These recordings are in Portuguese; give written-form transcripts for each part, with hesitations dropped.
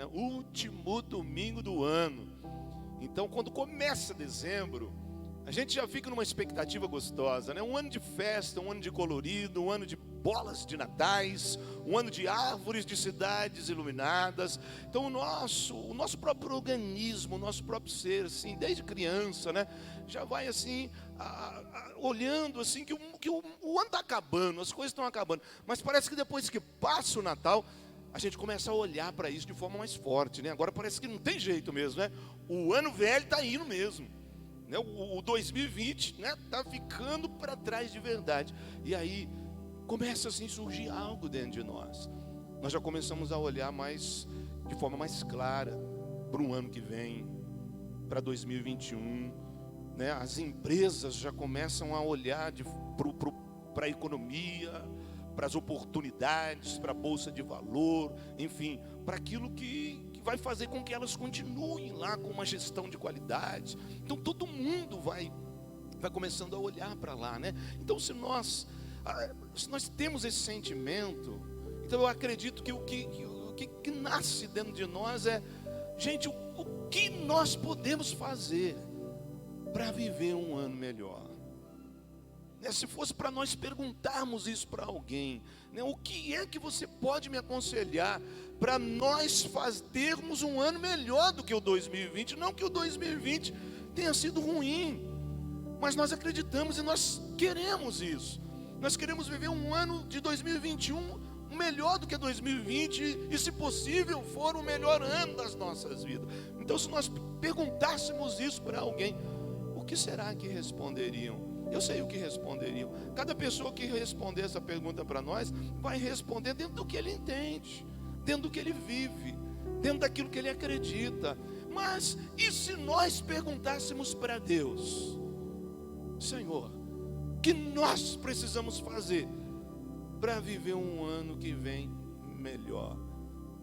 né? Último domingo do ano. Então, quando começa dezembro, a gente já fica numa expectativa gostosa, né? Um ano de festa, um ano de colorido, um ano de bolas de natais, um ano de árvores de cidades iluminadas. Então, o nosso próprio organismo, o nosso próprio ser, assim, desde criança, né? Já vai assim, olhando assim, que o ano está acabando, as coisas estão acabando. Mas parece que depois que passa o Natal, a gente começa a olhar para isso de forma mais forte, né? Agora parece que não tem jeito mesmo, né? O ano velho está indo mesmo, né? O 2020, né? Está ficando para trás de verdade. E aí começa assim a surgir algo dentro de nós. Nós já começamos a olhar de forma mais clara para o ano que vem, para 2021, né? As empresas já começam a olhar para a economia, para as oportunidades, para a bolsa de valor, enfim, para aquilo que vai fazer com que elas continuem lá com uma gestão de qualidade. Então todo mundo vai começando a olhar para lá, né? Então se nós temos esse sentimento, então eu acredito que o que nasce dentro de nós é, gente, o que nós podemos fazer para viver um ano melhor? Se fosse para nós perguntarmos isso para alguém, né, o que é que você pode me aconselhar para nós termos um ano melhor do que o 2020? Não que o 2020 tenha sido ruim, mas nós acreditamos e nós queremos isso. Nós queremos viver um ano de 2021 melhor do que 2020 e, se possível, for o melhor ano das nossas vidas. Então, se nós perguntássemos isso para alguém, o que será que responderiam? Eu sei o que responderiam. Cada pessoa que responder essa pergunta para nós vai responder dentro do que ele entende, dentro do que ele vive, dentro daquilo que ele acredita. Mas e se nós perguntássemos para Deus: Senhor, o que nós precisamos fazer para viver um ano que vem melhor?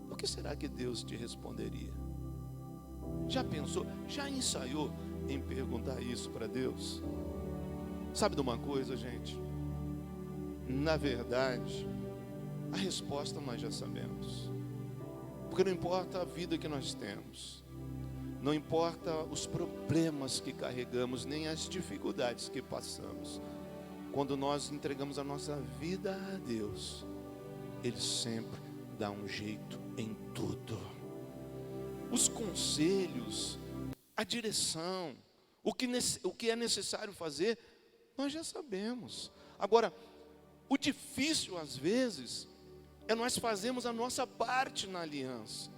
O que será que Deus te responderia? Já pensou? Já ensaiou em perguntar isso para Deus? Sabe de uma coisa, gente? Na verdade, a resposta nós já sabemos. Porque não importa a vida que nós temos, não importa os problemas que carregamos, nem as dificuldades que passamos, quando nós entregamos a nossa vida a Deus, Ele sempre dá um jeito em tudo. Os conselhos, a direção, o que é necessário fazer, nós já sabemos. Agora, o difícil às vezes é nós fazermos a nossa parte na aliança.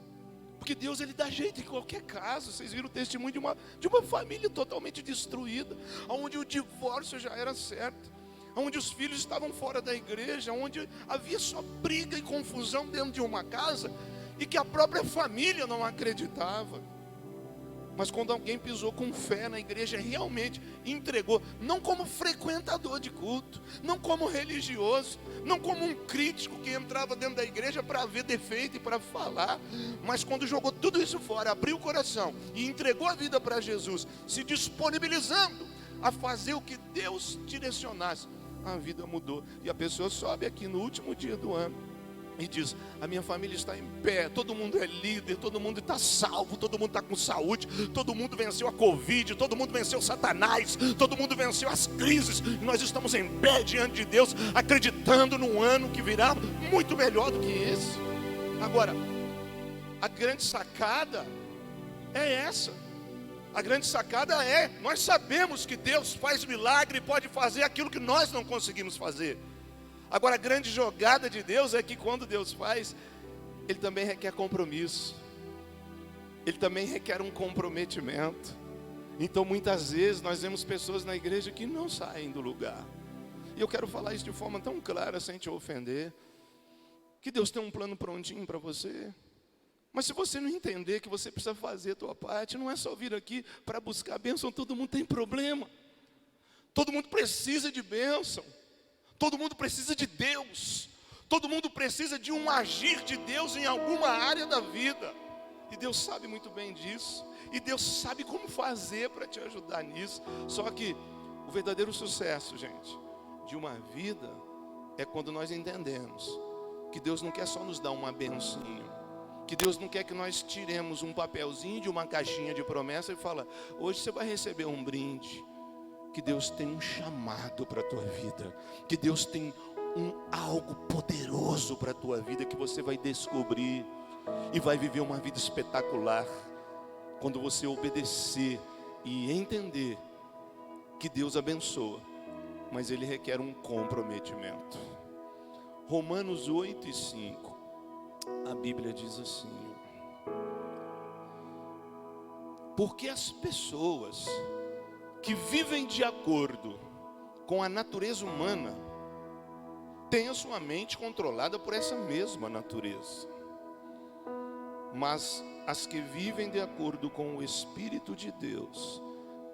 Porque Deus, Ele dá jeito em qualquer caso. Vocês viram o testemunho de uma família totalmente destruída, onde o divórcio já era certo, onde os filhos estavam fora da igreja, onde havia só briga e confusão dentro de uma casa, e que a própria família não acreditava. Mas quando alguém pisou com fé na igreja, realmente entregou, não como frequentador de culto, não como religioso, não como um crítico que entrava dentro da igreja para ver defeito e para falar, mas quando jogou tudo isso fora, abriu o coração e entregou a vida para Jesus, se disponibilizando a fazer o que Deus direcionasse, a vida mudou. E a pessoa sobe aqui no último dia do ano e diz: a minha família está em pé, todo mundo é líder, todo mundo está salvo, todo mundo está com saúde, todo mundo venceu a Covid, todo mundo venceu Satanás, todo mundo venceu as crises, e nós estamos em pé diante de Deus, acreditando num ano que virá muito melhor do que esse. Agora, a grande sacada é essa. A grande sacada é, nós sabemos que Deus faz milagre e pode fazer aquilo que nós não conseguimos fazer. Agora, a grande jogada de Deus é que quando Deus faz, Ele também requer compromisso. Ele também requer um comprometimento. Então, muitas vezes, nós vemos pessoas na igreja que não saem do lugar. E eu quero falar isso de forma tão clara, sem te ofender, que Deus tem um plano prontinho para você. Mas se você não entender que você precisa fazer a tua parte, não é só vir aqui para buscar bênção. Todo mundo tem problema. Todo mundo precisa de bênção. Todo mundo precisa de Deus. Todo mundo precisa de um agir de Deus em alguma área da vida. E Deus sabe muito bem disso. E Deus sabe como fazer para te ajudar nisso. Só que o verdadeiro sucesso, gente, de uma vida é quando nós entendemos que Deus não quer só nos dar uma bencinha. Que Deus não quer que nós tiremos um papelzinho de uma caixinha de promessa e fala: hoje você vai receber um brinde. Que Deus tem um chamado para a tua vida. Que Deus tem algo poderoso para a tua vida que você vai descobrir e vai viver uma vida espetacular quando você obedecer e entender que Deus abençoa, mas Ele requer um comprometimento. Romanos 8:5, a Bíblia diz assim: porque as pessoas que vivem de acordo com a natureza humana têm a sua mente controlada por essa mesma natureza, mas as que vivem de acordo com o Espírito de Deus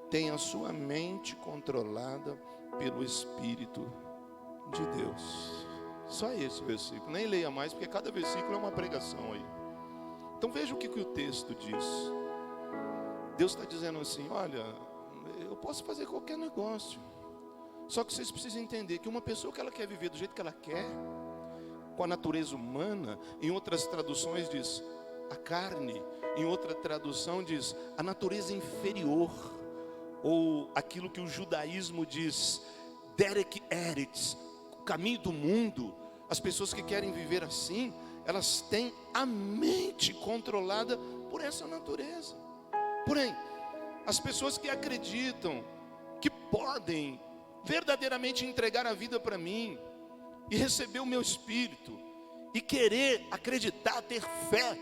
têm a sua mente controlada pelo Espírito de Deus. Só esse versículo, nem leia mais, porque cada versículo é uma pregação aí. Então veja o que o texto diz. Deus está dizendo assim: olha, eu posso fazer qualquer negócio, só que vocês precisam entender que uma pessoa que ela quer viver do jeito que ela quer, com a natureza humana, em outras traduções diz a carne, em outra tradução diz a natureza inferior, ou aquilo que o judaísmo diz Derek Eretz, o caminho do mundo. As pessoas que querem viver assim, elas têm a mente controlada por essa natureza. Porém, as pessoas que acreditam que podem verdadeiramente entregar a vida para mim e receber o meu Espírito e querer acreditar, ter fé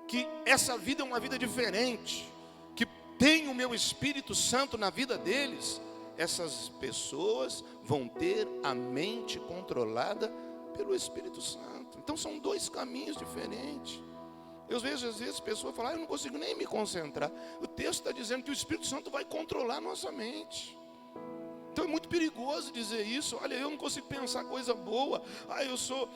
que essa vida é uma vida diferente, que tem o meu Espírito Santo na vida deles, essas pessoas vão ter a mente controlada pelo Espírito Santo. Então são dois caminhos diferentes. Eu vejo às vezes pessoas falam: eu não consigo nem me concentrar. O texto está dizendo que o Espírito Santo vai controlar a nossa mente. Então é muito perigoso dizer isso. Olha, eu não consigo pensar coisa boa. Eu sou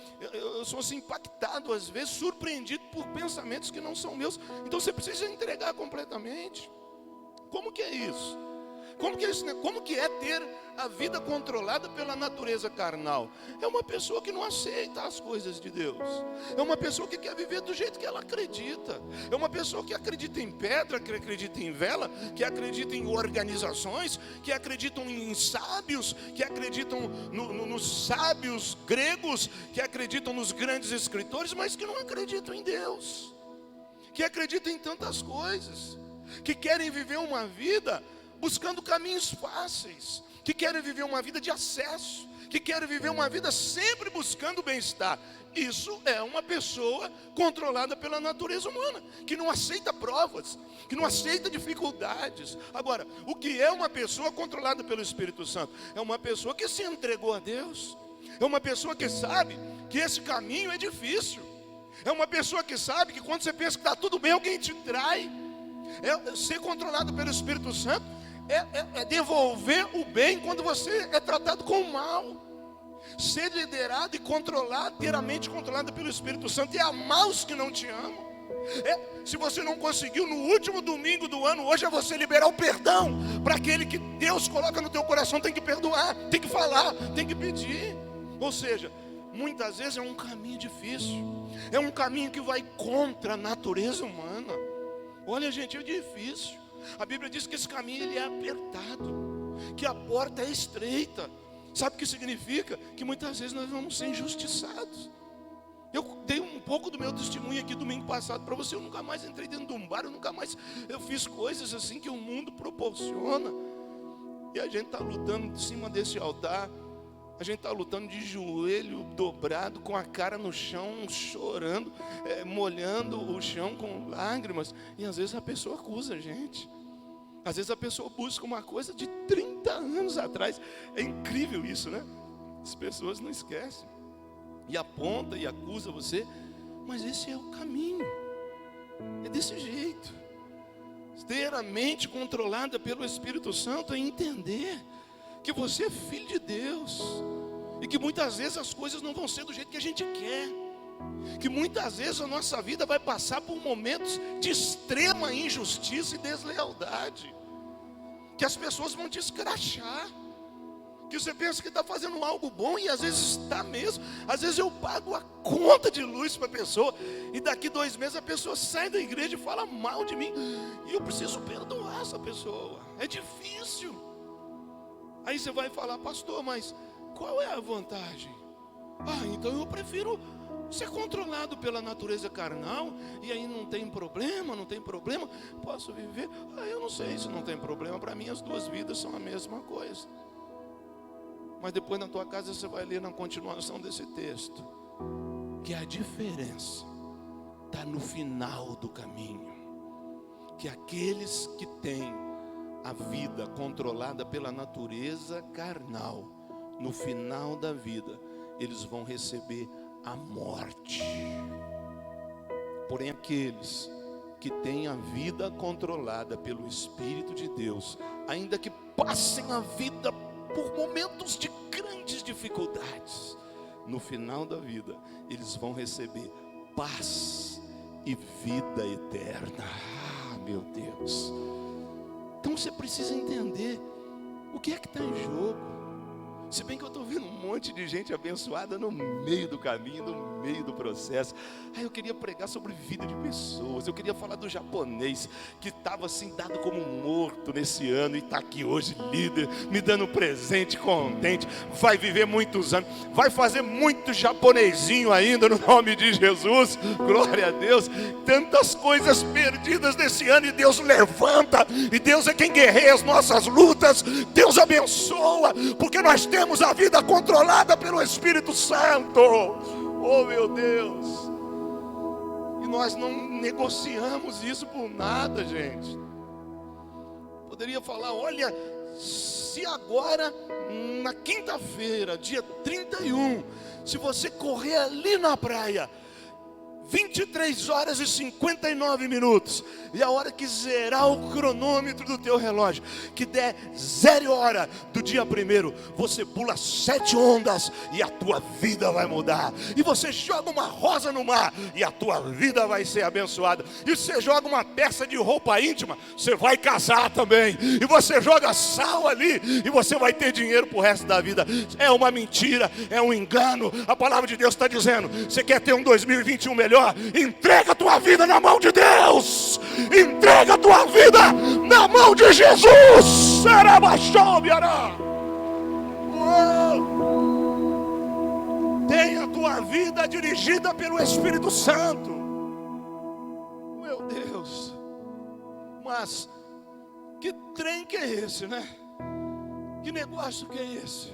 assim, impactado às vezes, surpreendido por pensamentos que não são meus. Então você precisa entregar completamente. Como que é isso? Como que é isso, né? Como que é ter a vida controlada pela natureza carnal? É uma pessoa que não aceita as coisas de Deus. É uma pessoa que quer viver do jeito que ela acredita. É uma pessoa que acredita em pedra, que acredita em vela, que acredita em organizações, que acreditam em sábios, que acreditam nos sábios gregos, que acreditam nos grandes escritores, mas que não acreditam em Deus. Que acreditam em tantas coisas. Que querem viver uma vida buscando caminhos fáceis, que querem viver uma vida de acesso, que querem viver uma vida sempre buscando bem-estar. Isso é uma pessoa controlada pela natureza humana, que não aceita provas, que não aceita dificuldades. Agora, o que é uma pessoa controlada pelo Espírito Santo? É uma pessoa que se entregou a Deus, é uma pessoa que sabe que esse caminho é difícil, é uma pessoa que sabe que quando você pensa que está tudo bem, alguém te trai. Ser controlado pelo Espírito Santo é devolver o bem quando você é tratado com o mal. Ser liderado e controlado, ter a mente controlada pelo Espírito Santo, é amar os que não te amam. Se você não conseguiu no último domingo do ano, hoje é você liberar o perdão para aquele que Deus coloca no teu coração. Tem que perdoar, tem que falar, tem que pedir. Ou seja, muitas vezes é um caminho difícil, é um caminho que vai contra a natureza humana. Olha, gente, é difícil. A Bíblia diz que esse caminho ele é apertado, que a porta é estreita. Sabe o que significa? Que muitas vezes nós vamos ser injustiçados. Eu dei um pouco do meu testemunho aqui domingo passado para você. Eu nunca mais entrei dentro de um bar, eu fiz coisas assim que o mundo proporciona. E a gente está lutando em cima desse altar. A gente está lutando de joelho dobrado, com a cara no chão, chorando, molhando o chão com lágrimas. E às vezes a pessoa acusa a gente. Às vezes a pessoa busca uma coisa de 30 anos atrás. É incrível isso, né? As pessoas não esquecem. E aponta e acusa você. Mas esse é o caminho. É desse jeito. Ter a mente controlada pelo Espírito Santo é entender que você é filho de Deus, e que muitas vezes as coisas não vão ser do jeito que a gente quer, que muitas vezes a nossa vida vai passar por momentos de extrema injustiça e deslealdade, que as pessoas vão te escrachar, que você pensa que está fazendo algo bom, e às vezes está mesmo. Às vezes eu pago a conta de luz para a pessoa, e daqui 2 meses a pessoa sai da igreja e fala mal de mim, e eu preciso perdoar essa pessoa. É difícil. Aí você vai falar: pastor, mas qual é a vantagem? Então eu prefiro ser controlado pela natureza carnal, e aí não tem problema, posso viver. Eu não sei se não tem problema. Para mim as 2 vidas são a mesma coisa. Mas depois na tua casa você vai ler na continuação desse texto que a diferença está no final do caminho, que aqueles que têm a vida controlada pela natureza carnal, no final da vida eles vão receber a morte. Porém aqueles que têm a vida controlada pelo Espírito de Deus, ainda que passem a vida por momentos de grandes dificuldades, no final da vida eles vão receber paz e vida eterna. Meu Deus. Então você precisa entender o que é que está em jogo. Se bem que eu estou vendo um monte de gente abençoada no meio do caminho, no meio do processo. Eu queria pregar sobre vida de pessoas. Eu queria falar do japonês que estava assim dado como morto nesse ano, e está aqui hoje líder, me dando presente, contente. Vai viver muitos anos, vai fazer muito japonesinho ainda, no nome de Jesus. Glória a Deus. Tantas coisas perdidas nesse ano, e Deus levanta, e Deus é quem guerreia as nossas lutas. Deus abençoa, porque nós temos a vida controlada pelo Espírito Santo. Oh meu Deus. E nós não negociamos isso por nada, gente. Poderia falar: olha, se agora na quinta-feira, dia 31, se você correr ali na praia 23 horas e 59 minutos, e a hora que zerar o cronômetro do teu relógio, que der 0 hora do dia 1º, você pula 7 ondas e a tua vida vai mudar. E você joga uma rosa no mar e a tua vida vai ser abençoada. E você joga uma peça de roupa íntima, você vai casar também. E você joga sal ali e você vai ter dinheiro pro resto da vida. É uma mentira, é um engano. A palavra de Deus está dizendo: você quer ter um 2021 melhor? Entrega a tua vida na mão de Deus. Entrega a tua vida na mão de Jesus. Tenha a tua vida dirigida pelo Espírito Santo. Meu Deus. Mas que trem que é esse, né? Que negócio que é esse?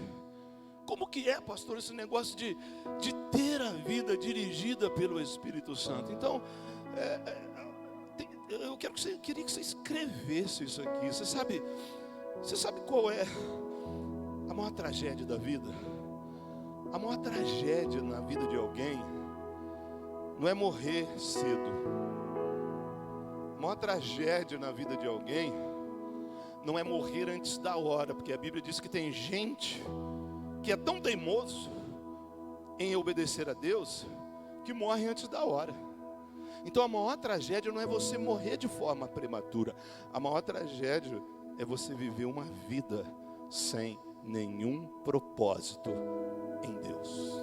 Como que é, pastor, esse negócio de ter a vida dirigida pelo Espírito Santo? Então, eu queria que você escrevesse isso aqui. Você sabe qual é a maior tragédia da vida? A maior tragédia na vida de alguém não é morrer cedo. A maior tragédia na vida de alguém não é morrer antes da hora, porque a Bíblia diz que tem gente que é tão teimoso em obedecer a Deus, que morre antes da hora. Então a maior tragédia não é você morrer de forma prematura. A maior tragédia é você viver uma vida sem nenhum propósito em Deus.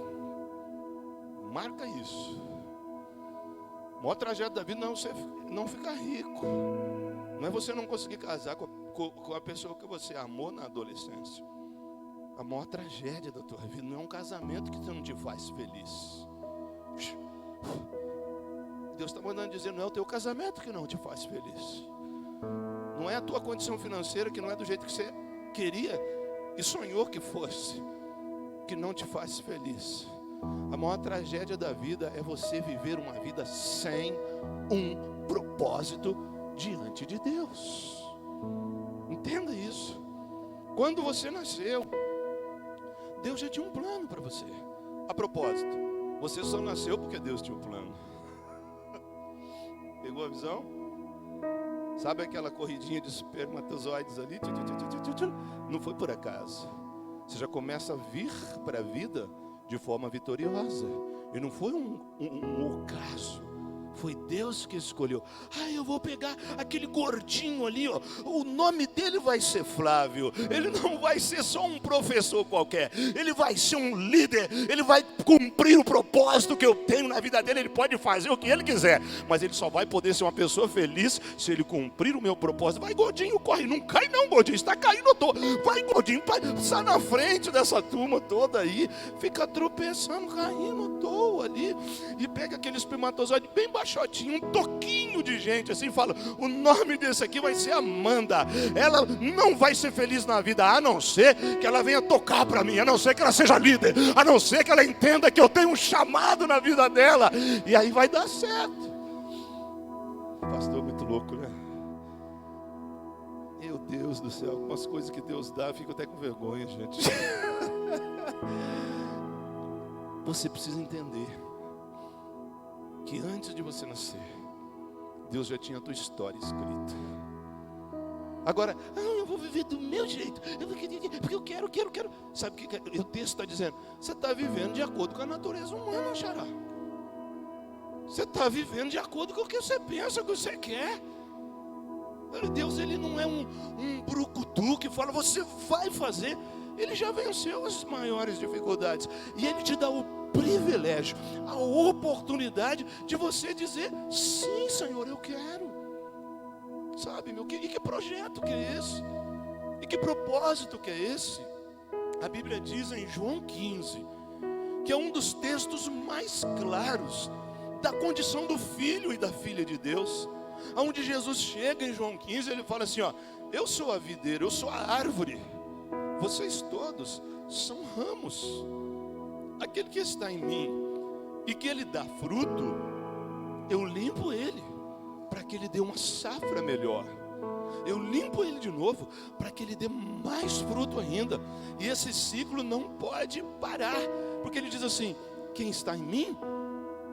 Marca isso. A maior tragédia da vida não é você não ficar rico. Não é você não conseguir casar com a pessoa que você amou na adolescência. A maior tragédia da tua vida não é um casamento que não te faz feliz. Deus está mandando dizer: não é o teu casamento que não te faz feliz. Não é a tua condição financeira, que não é do jeito que você queria e sonhou que fosse, que não te faz feliz. A maior tragédia da vida é você viver uma vida sem um propósito diante de Deus. Entenda isso. Quando você nasceu, Deus já tinha um plano para você. A propósito, você só nasceu porque Deus tinha um plano. Pegou a visão? Sabe aquela corridinha de espermatozoides ali? Não foi por acaso. Você já começa a vir para a vida de forma vitoriosa. E não foi um ocaso. Foi Deus que escolheu. Eu vou pegar aquele gordinho ali, ó. O nome dele vai ser Flávio. Ele não vai ser só um professor qualquer. Ele vai ser um líder. Ele vai cumprir o propósito que eu tenho na vida dele. Ele pode fazer o que ele quiser, mas ele só vai poder ser uma pessoa feliz se ele cumprir o meu propósito. Vai, gordinho, corre. Não cai não, gordinho. Está caindo, eu tô. Vai, gordinho, sai na frente dessa turma toda aí. Fica tropeçando, caindo, à toa ali. E pega aquele espermatozoide bem baixinho, um toquinho de gente assim, fala: o nome desse aqui vai ser Amanda. Ela não vai ser feliz na vida, a não ser que ela venha tocar para mim, a não ser que ela seja líder, a não ser que ela entenda que eu tenho um chamado na vida dela, e aí vai dar certo. Pastor, muito louco, né? Meu Deus do céu, algumas coisas que Deus dá, eu fico até com vergonha, gente. Você precisa entender que antes de você nascer, Deus já tinha a tua história escrita. Agora, eu vou viver do meu jeito, porque eu quero. Sabe o que o texto está dizendo? Você está vivendo de acordo com a natureza humana, xará. Você está vivendo de acordo com o que você pensa, com o que você quer. Deus, ele não é um brucutu que fala, você vai fazer. Ele já venceu as maiores dificuldades. E ele te dá o privilégio, a oportunidade de você dizer: sim, Senhor, eu quero. Sabe, meu, e que projeto que é esse? E que propósito que é esse? A Bíblia diz em João 15, que é um dos textos mais claros da condição do filho e da filha de Deus. Onde Jesus chega em João 15, ele fala assim, ó: eu sou a videira, eu sou a árvore, vocês todos são ramos. Aquele que está em mim e que ele dá fruto, eu limpo ele para que ele dê uma safra melhor. Eu limpo ele de novo para que ele dê mais fruto ainda. E esse ciclo não pode parar, porque ele diz assim: quem está em mim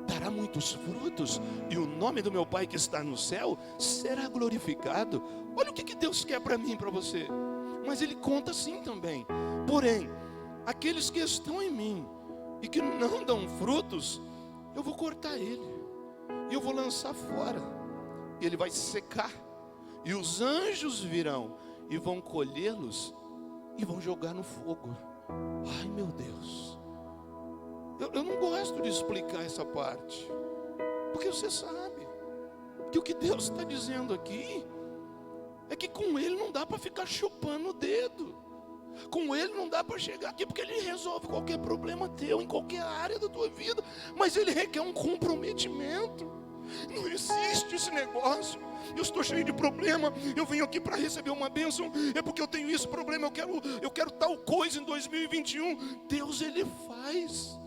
dará muitos frutos, e o nome do meu Pai que está no céu será glorificado. Olha o que Deus quer para mim e para você. Mas ele conta assim também: porém, aqueles que estão em mim e que não dão frutos, eu vou cortar ele, e eu vou lançar fora, e ele vai secar, e os anjos virão e vão colhê-los e vão jogar no fogo. Ai, meu Deus, eu não gosto de explicar essa parte, porque você sabe que o que Deus está dizendo aqui é que com ele não dá para ficar chupando o dedo. Com ele não dá para chegar aqui, porque ele resolve qualquer problema teu, em qualquer área da tua vida. Mas ele requer um comprometimento. Não existe esse negócio: eu estou cheio de problema, eu venho aqui para receber uma bênção, é porque eu tenho esse problema, eu quero tal coisa em 2021. Deus, ele faz.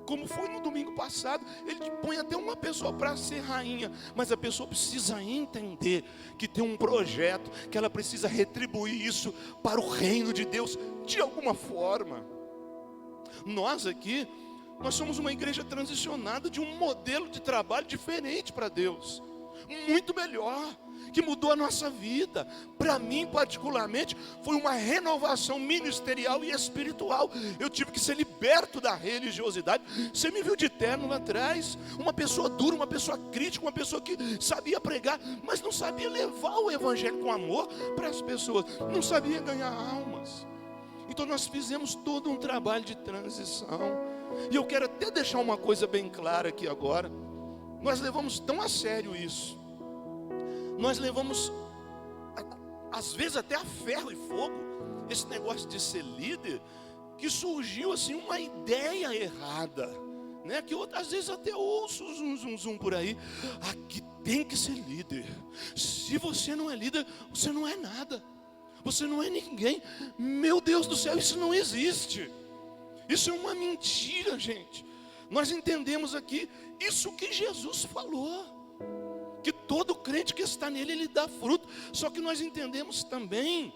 Como foi no domingo passado, ele põe até uma pessoa para ser rainha, mas a pessoa precisa entender que tem um projeto, que ela precisa retribuir isso para o reino de Deus de alguma forma. Nós aqui, nós somos uma igreja transicionada de um modelo de trabalho diferente para Deus, muito melhor, que mudou a nossa vida. Para mim particularmente, foi uma renovação ministerial e espiritual. Eu tive que ser liberto da religiosidade. Você me viu de terno lá atrás, uma pessoa dura, uma pessoa crítica, uma pessoa que sabia pregar, mas não sabia levar o evangelho com amor para as pessoas, não sabia ganhar almas. Então nós fizemos todo um trabalho de transição. E eu quero até deixar uma coisa bem clara aqui agora. Nós levamos tão a sério isso, nós levamos às vezes até a ferro e fogo esse negócio de ser líder, que surgiu assim uma ideia errada, né? Que eu, às vezes até ouço zum por aí: aqui tem que ser líder, se você não é líder, você não é nada, você não é ninguém. Meu Deus do céu, isso não existe. Isso é uma mentira, gente. Nós entendemos aqui isso que Jesus falou, que todo crente que está nele, ele dá fruto. Só que nós entendemos também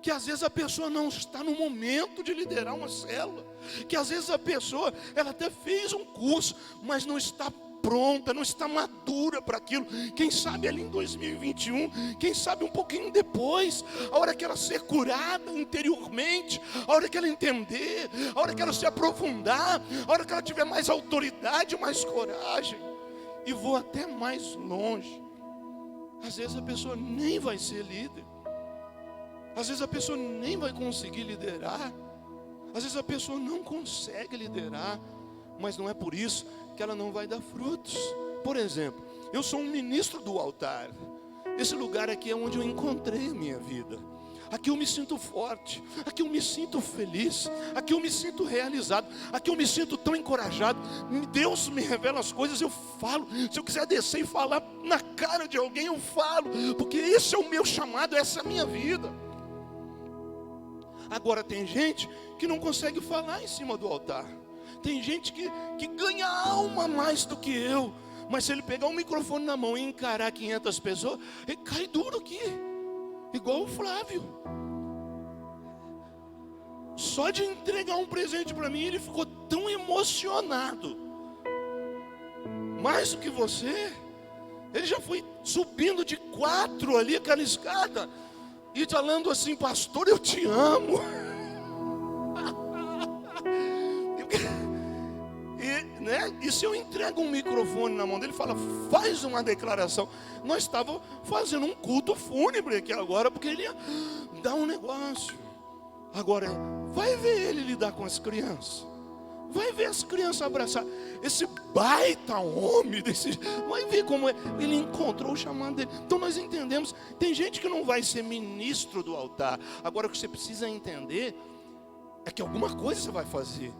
que às vezes a pessoa não está no momento de liderar uma célula, que às vezes a pessoa, ela até fez um curso, mas não está pronta, não está madura para aquilo. Quem sabe ali em 2021, quem sabe um pouquinho depois, a hora que ela ser curada interiormente, a hora que ela entender, a hora que ela se aprofundar, a hora que ela tiver mais autoridade, mais coragem. E vou até mais longe. Às vezes a pessoa nem vai ser líder. Às vezes a pessoa nem vai conseguir liderar. Às vezes a pessoa não consegue liderar. Mas não é por isso que ela não vai dar frutos. Por exemplo, eu sou um ministro do altar. Esse lugar aqui é onde eu encontrei a minha vida. Aqui eu me sinto forte, aqui eu me sinto feliz, aqui eu me sinto realizado, aqui eu me sinto tão encorajado. Deus me revela as coisas, eu falo. Se eu quiser descer e falar na cara de alguém, eu falo, porque esse é o meu chamado, essa é a minha vida. Agora tem gente que não consegue falar em cima do altar. Tem gente que ganha alma mais do que eu. Mas se ele pegar um microfone na mão e encarar 500 pessoas, ele cai duro aqui. Igual o Flávio. Só de entregar um presente para mim, ele ficou tão emocionado. Mais do que você. Ele já foi subindo de 4 ali, aquela escada, e falando assim: pastor, eu te amo. E se eu entrego um microfone na mão dele, fala: faz uma declaração. Nós estávamos fazendo um culto fúnebre aqui agora, porque ele ia dar um negócio. Agora, vai ver ele lidar com as crianças. Vai ver as crianças abraçar esse baita homem vai ver como ele encontrou o chamado dele. Então nós entendemos. Tem gente que não vai ser ministro do altar. Agora o que você precisa entender é que alguma coisa você vai fazer.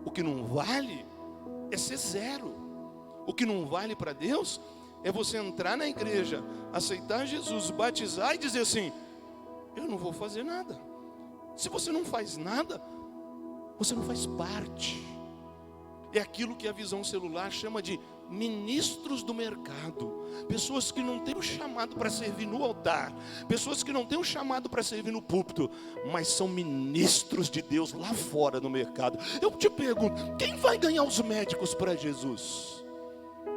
O que não vale é ser zero. O que não vale para Deus é você entrar na igreja, aceitar Jesus, batizar e dizer assim: eu não vou fazer nada. Se você não faz nada, você não faz parte. É aquilo que a visão celular chama de ministros do mercado. Pessoas que não têm o chamado para servir no altar. Pessoas que não têm o chamado para servir no púlpito, mas são ministros de Deus lá fora no mercado. Eu te pergunto: quem vai ganhar os médicos para Jesus?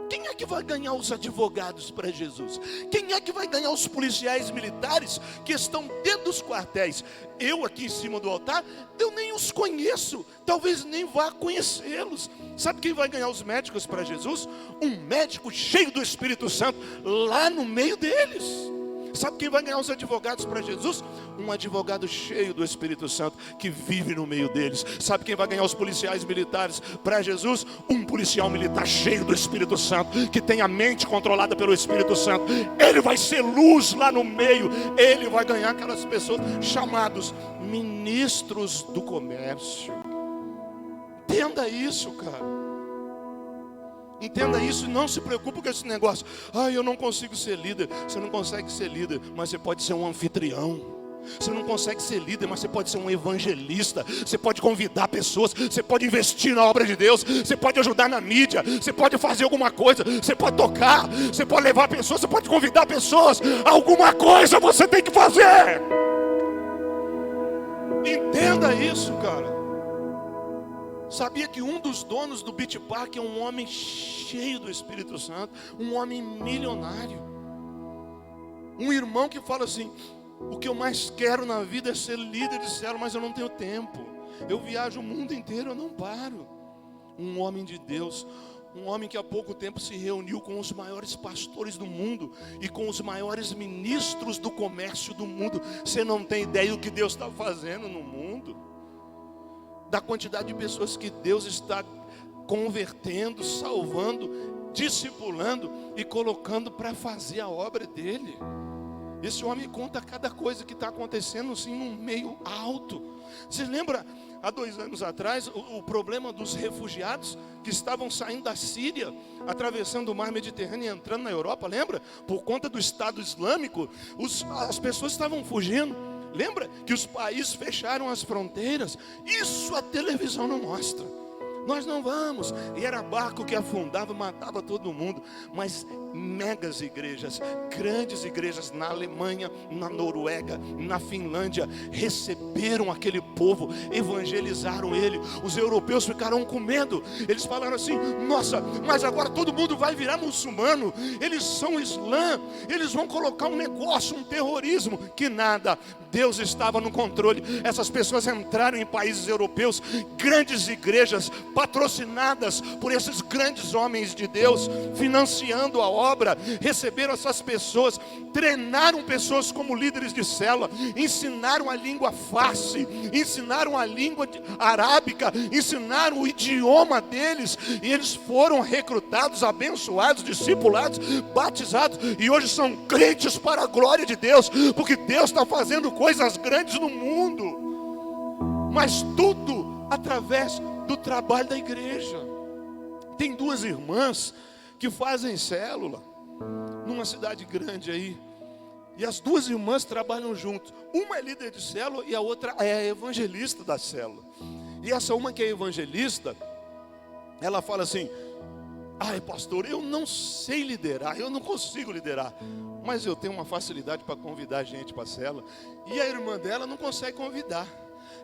Quem é que vai ganhar os advogados para Jesus? Quem é que vai ganhar os policiais militares que estão dentro dos quartéis? Eu aqui em cima do altar, eu nem os conheço, talvez nem vá conhecê-los. Sabe quem vai ganhar os médicos para Jesus? Um médico cheio do Espírito Santo lá no meio deles. Sabe quem vai ganhar os advogados para Jesus? Um advogado cheio do Espírito Santo que vive no meio deles. Sabe quem vai ganhar os policiais militares para Jesus? Um policial militar cheio do Espírito Santo, que tem a mente controlada pelo Espírito Santo. Ele vai ser luz lá no meio. Ele vai ganhar aquelas pessoas chamados ministros do comércio. Entenda isso, cara. Entenda isso e não se preocupe com esse negócio. Eu não consigo ser líder. Você não consegue ser líder, mas você pode ser um anfitrião. Você não consegue ser líder, mas você pode ser um evangelista. Você pode convidar pessoas. Você pode investir na obra de Deus. Você pode ajudar na mídia. Você pode fazer alguma coisa. Você pode tocar. Você pode levar pessoas. Você pode convidar pessoas. Alguma coisa você tem que fazer. Entenda isso, cara. Sabia que um dos donos do Beach Park é um homem cheio do Espírito Santo, um homem milionário, um irmão que fala assim: o que eu mais quero na vida é ser líder de célula, mas eu não tenho tempo, eu viajo o mundo inteiro, eu não paro. Um homem de Deus, um homem que há pouco tempo se reuniu com os maiores pastores do mundo e com os maiores ministros do comércio do mundo. Você não tem ideia do que Deus está fazendo no mundo, da quantidade de pessoas que Deus está convertendo, salvando, discipulando e colocando para fazer a obra dele. Esse homem conta cada coisa que está acontecendo assim num meio alto. Você lembra, há 2 anos atrás, o problema dos refugiados que estavam saindo da Síria, atravessando o mar Mediterrâneo e entrando na Europa, lembra? Por conta do Estado Islâmico, as pessoas estavam fugindo. Lembra que os países fecharam as fronteiras? Isso a televisão não mostra. Nós não vamos. E era barco que afundava, matava todo mundo. Mas megas igrejas, grandes igrejas na Alemanha, na Noruega, na Finlândia, receberam aquele povo, evangelizaram ele. Os europeus ficaram com medo. Eles falaram assim: nossa, mas agora todo mundo vai virar muçulmano. Eles são islã. Eles vão colocar um negócio, um terrorismo. Que nada, Deus estava no controle. Essas pessoas entraram em países europeus, grandes igrejas, patrocinadas por esses grandes homens de Deus, financiando a obra, receberam essas pessoas, treinaram pessoas como líderes de célula, ensinaram a língua farsi, ensinaram a língua arábica, ensinaram o idioma deles, e eles foram recrutados, abençoados, discipulados, batizados, e hoje são crentes para a glória de Deus, porque Deus está fazendo coisas grandes no mundo, mas tudo através do trabalho da igreja. Tem duas irmãs que fazem célula numa cidade grande aí, e as duas irmãs trabalham juntos. Uma é líder de célula e a outra é a evangelista da célula. E essa uma que é evangelista, ela fala assim: ai pastor, eu não sei liderar, eu não consigo liderar, mas eu tenho uma facilidade para convidar gente para a célula. E a irmã dela não consegue convidar.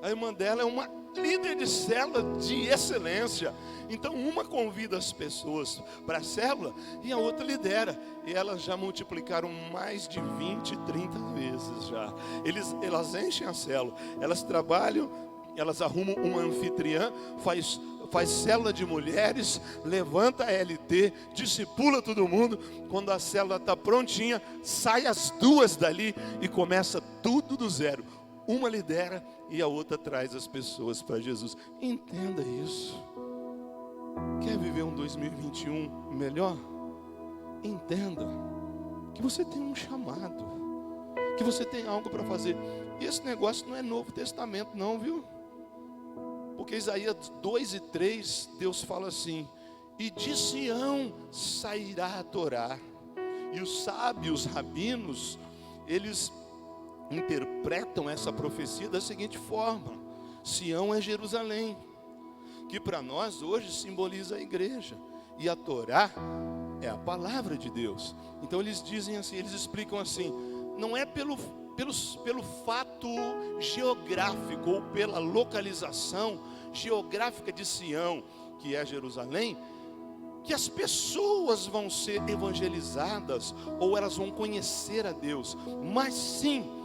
A irmã dela é uma líder de célula de excelência. Então uma convida as pessoas para a célula e a outra lidera. E elas já multiplicaram mais de 20, 30 vezes já. Elas enchem a célula, elas trabalham, elas arrumam um anfitriã, faz célula de mulheres, levanta a LT, discipula todo mundo. Quando a célula está prontinha, sai as duas dali e começa tudo do zero. Uma lidera e a outra traz as pessoas para Jesus. Entenda isso. Quer viver um 2021 melhor? Entenda que você tem um chamado, que você tem algo para fazer. E esse negócio não é Novo Testamento não, viu? Porque Isaías 2:3, Deus fala assim: e de Sião sairá a Torá. E os sábios rabinos, eles interpretam essa profecia da seguinte forma: Sião é Jerusalém, que para nós hoje simboliza a igreja, e a Torá é a palavra de Deus. Então eles dizem assim, eles explicam assim: não é pelo fato geográfico ou pela localização geográfica de Sião, que é Jerusalém, que as pessoas vão ser evangelizadas ou elas vão conhecer a Deus, mas sim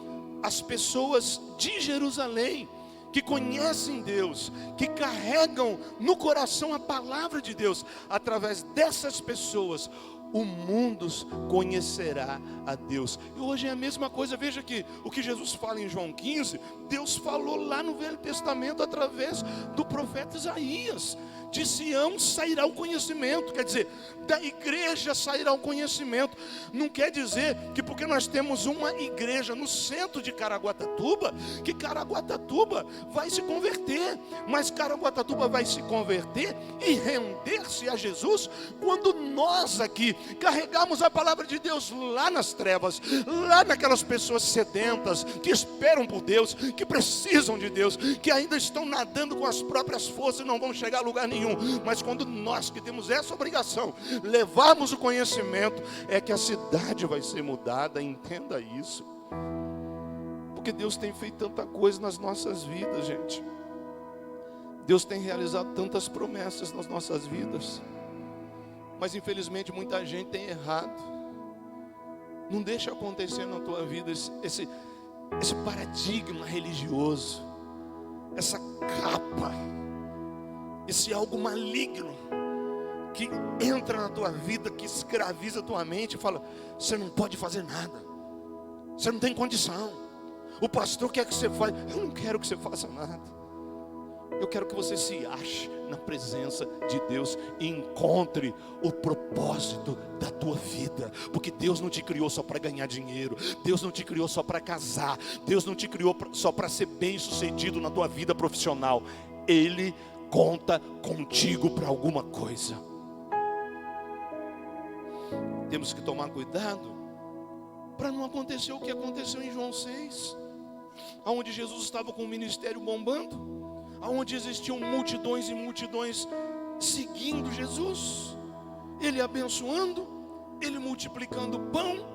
as pessoas de Jerusalém que conhecem Deus, que carregam no coração a palavra de Deus. Através dessas pessoas o mundo conhecerá a Deus. E hoje é a mesma coisa. Veja que o que Jesus fala em João 15, Deus falou lá no Velho Testamento através do profeta Isaías. De Sião sairá o conhecimento, quer dizer, da igreja sairá o conhecimento. Não quer dizer que porque nós temos uma igreja no centro de Caraguatatuba, que Caraguatatuba vai se converter. Mas Caraguatatuba vai se converter e render-se a Jesus quando nós aqui carregamos a palavra de Deus lá nas trevas, lá naquelas pessoas sedentas, que esperam por Deus, que precisam de Deus, que ainda estão nadando com as próprias forças e não vão chegar a lugar nenhum. Mas quando nós que temos essa obrigação, levarmos o conhecimento, é que a cidade vai ser mudada. Entenda isso. Porque Deus tem feito tanta coisa nas nossas vidas, gente. Deus tem realizado tantas promessas nas nossas vidas. Mas infelizmente muita gente tem errado. Não deixa acontecer na tua vida esse paradigma religioso, essa capa, esse algo maligno que entra na tua vida, que escraviza a tua mente e fala: você não pode fazer nada, você não tem condição, o pastor quer que você faça. Eu não quero que você faça nada. Eu quero que você se ache na presença de Deus e encontre o propósito da tua vida. Porque Deus não te criou só para ganhar dinheiro, Deus não te criou só para casar, Deus não te criou só para ser bem sucedido na tua vida profissional. Ele conta contigo para alguma coisa. Temos que tomar cuidado para não acontecer o que aconteceu em João 6, onde Jesus estava com o ministério bombando, onde existiam multidões e multidões seguindo Jesus, Ele abençoando, Ele multiplicando pão,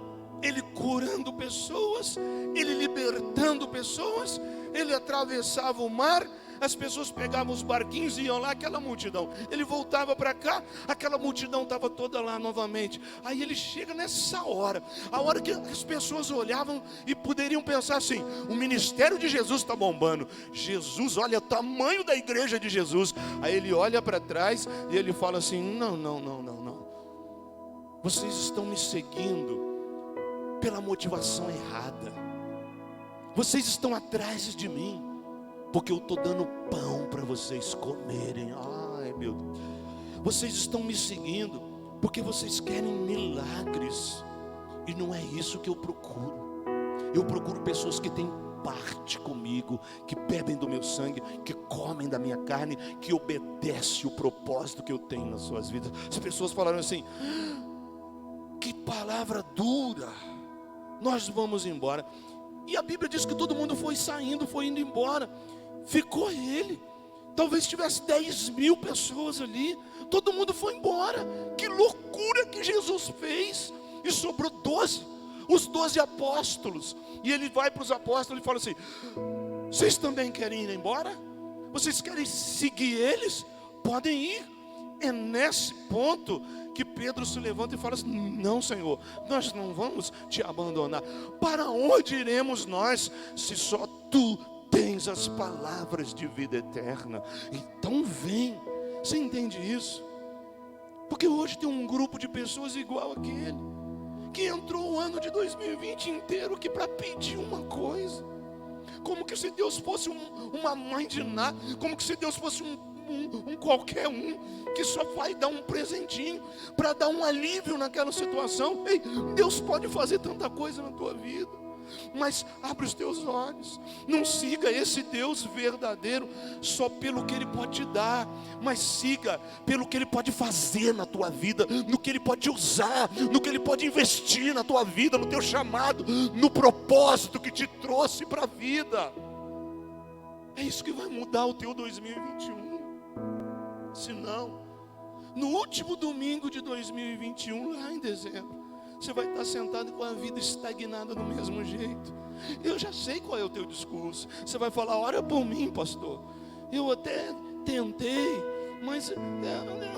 Ele curando pessoas, Ele libertando pessoas. Ele atravessava o mar, As pessoas pegavam os barquinhos e iam lá, aquela multidão. Ele voltava para cá, aquela multidão estava toda lá novamente. Aí ele chega nessa hora, a hora que as pessoas olhavam e poderiam pensar assim: o ministério de Jesus está bombando. Jesus, olha o tamanho da igreja de Jesus. Aí ele olha para trás e ele fala assim: não. Vocês estão me seguindo pela motivação errada. Vocês estão atrás de mim porque eu estou dando pão para vocês comerem. Ai, meu Deus. Vocês estão me seguindo porque vocês querem milagres. E não é isso que eu procuro. Eu procuro pessoas que têm parte comigo, que bebem do meu sangue, que comem da minha carne, que obedecem o propósito que eu tenho nas suas vidas. As pessoas falaram assim: que palavra dura. Nós vamos embora. E a Bíblia diz que todo mundo foi saindo, foi indo embora. Ficou ele. Talvez tivesse 10.000 pessoas ali. Todo mundo foi embora. Que loucura que Jesus fez. E sobrou 12. Os 12 apóstolos. E ele vai para os apóstolos e fala assim: vocês também querem ir embora? Vocês querem seguir eles? Podem ir. É nesse ponto que Pedro se levanta e fala assim: não, Senhor, nós não vamos te abandonar. Para onde iremos nós, se só tu tens as palavras de vida eterna? Então vem. Você entende isso? Porque hoje tem um grupo de pessoas igual aquele, que entrou o ano de 2020 inteiro que para pedir uma coisa, como que se Deus fosse uma mãe de nada, como que se Deus fosse um qualquer um, que só vai dar um presentinho, para dar um alívio naquela situação. Ei, Deus pode fazer tanta coisa na tua vida, mas abre os teus olhos. Não siga esse Deus verdadeiro só pelo que Ele pode te dar, mas siga pelo que Ele pode fazer na tua vida, no que Ele pode usar, no que Ele pode investir na tua vida, no teu chamado, no propósito que te trouxe para a vida. É isso que vai mudar o teu 2021. Senão, no último domingo de 2021, lá em dezembro, você vai estar sentado com a vida estagnada do mesmo jeito. Eu já sei qual é o teu discurso. Você vai falar: ora por mim, pastor. Eu até tentei, mas eu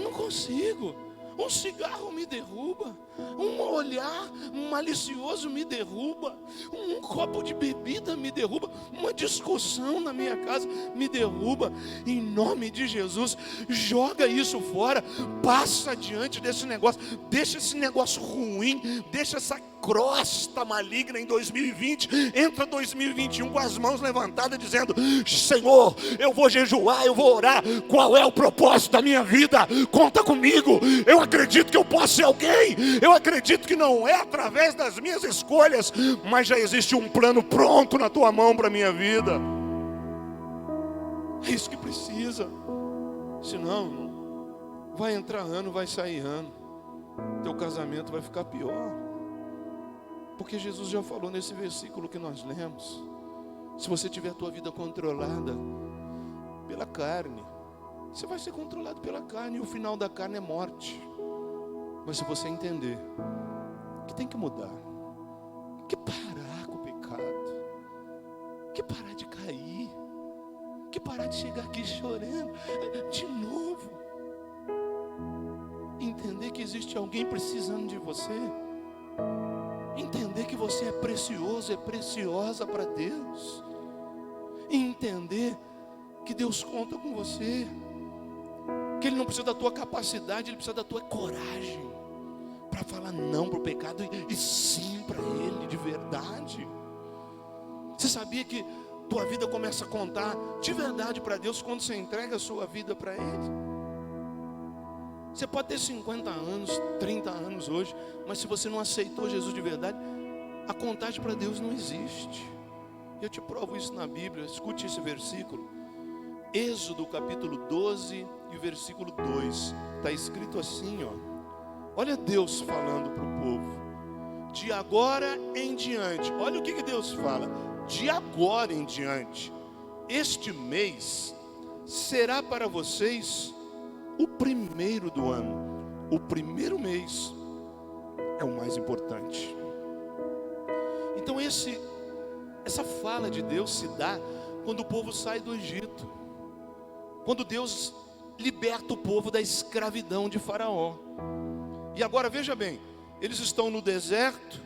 não consigo. Um cigarro me derruba, um olhar malicioso me derruba, um copo de bebida me derruba, uma discussão na minha casa me derruba. Em nome de Jesus, joga isso fora, passa adiante desse negócio, deixa esse negócio ruim, deixa essa crosta maligna em 2020, entra 2021 com as mãos levantadas dizendo: Senhor, eu vou jejuar, eu vou orar, qual é o propósito da minha vida? Conta comigo. Eu acredito que eu posso ser alguém, eu acredito que não é através das minhas escolhas, mas já existe um plano pronto na tua mão para a minha vida. É isso que precisa. Senão, vai entrar ano, vai sair ano, teu casamento vai ficar pior. Porque Jesus já falou nesse versículo que nós lemos: se você tiver a tua vida controlada pela carne, você vai ser controlado pela carne, e o final da carne é morte. Mas se você entender que tem que mudar, que parar com o pecado, que parar de cair, que parar de chegar aqui chorando de novo, entender que existe alguém precisando de você, entender que você é precioso, é preciosa para Deus, e entender que Deus conta com você, que Ele não precisa da tua capacidade, Ele precisa da tua coragem para falar não para o pecado e sim para Ele de verdade. Você sabia que tua vida começa a contar de verdade para Deus quando você entrega a sua vida para Ele? Você pode ter 50 anos, 30 anos hoje, mas se você não aceitou Jesus de verdade, a contagem para Deus não existe. Eu te provo isso na Bíblia. Escute esse versículo. Êxodo capítulo 12 e o versículo 2. Está escrito assim, ó. Olha Deus falando para o povo. De agora em diante. Olha o que Deus fala. De agora em diante. Este mês será para vocês o primeiro do ano. O primeiro mês é o mais importante. Então essa fala de Deus se dá quando o povo sai do Egito. Quando Deus liberta o povo da escravidão de Faraó. E agora veja bem, eles estão no deserto,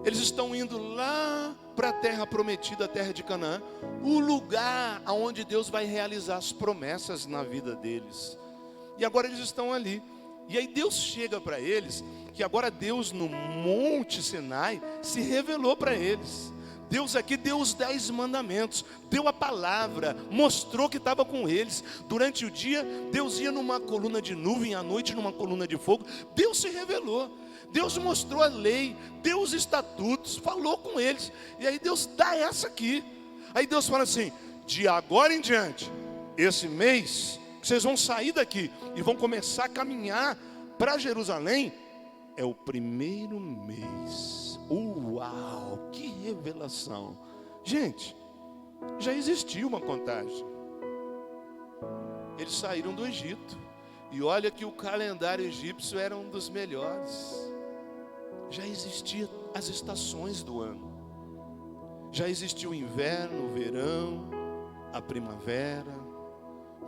eles estão indo lá para a terra prometida, a terra de Canaã, o lugar onde Deus vai realizar as promessas na vida deles. E agora eles estão ali. E aí Deus chega para eles, que agora Deus no Monte Sinai se revelou para eles. Deus aqui deu os 10 mandamentos, deu a palavra, mostrou que estava com eles. Durante o dia, Deus ia numa coluna de nuvem, à noite numa coluna de fogo. Deus se revelou, Deus mostrou a lei, deu os estatutos, falou com eles. E aí Deus dá essa aqui. Aí Deus fala assim: de agora em diante, esse mês, vocês vão sair daqui e vão começar a caminhar para Jerusalém. É o primeiro mês. Uau, que revelação. Gente, já existia uma contagem. Eles saíram do Egito. E olha que o calendário egípcio era um dos melhores. Já existiam as estações do ano. Já existia o inverno, o verão, a primavera.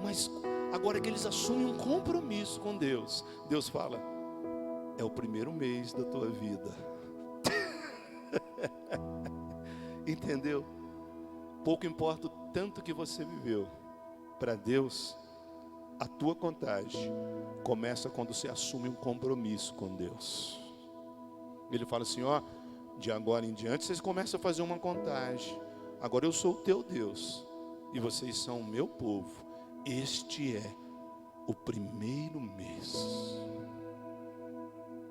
Mas agora que eles assumem um compromisso com Deus, Deus fala: é o primeiro mês da tua vida. Entendeu? Pouco importa o tanto que você viveu, para Deus, a tua contagem começa quando você assume um compromisso com Deus. Ele fala assim: ó, de agora em diante vocês começam a fazer uma contagem. Agora eu sou o teu Deus e vocês são o meu povo. Este é o primeiro mês.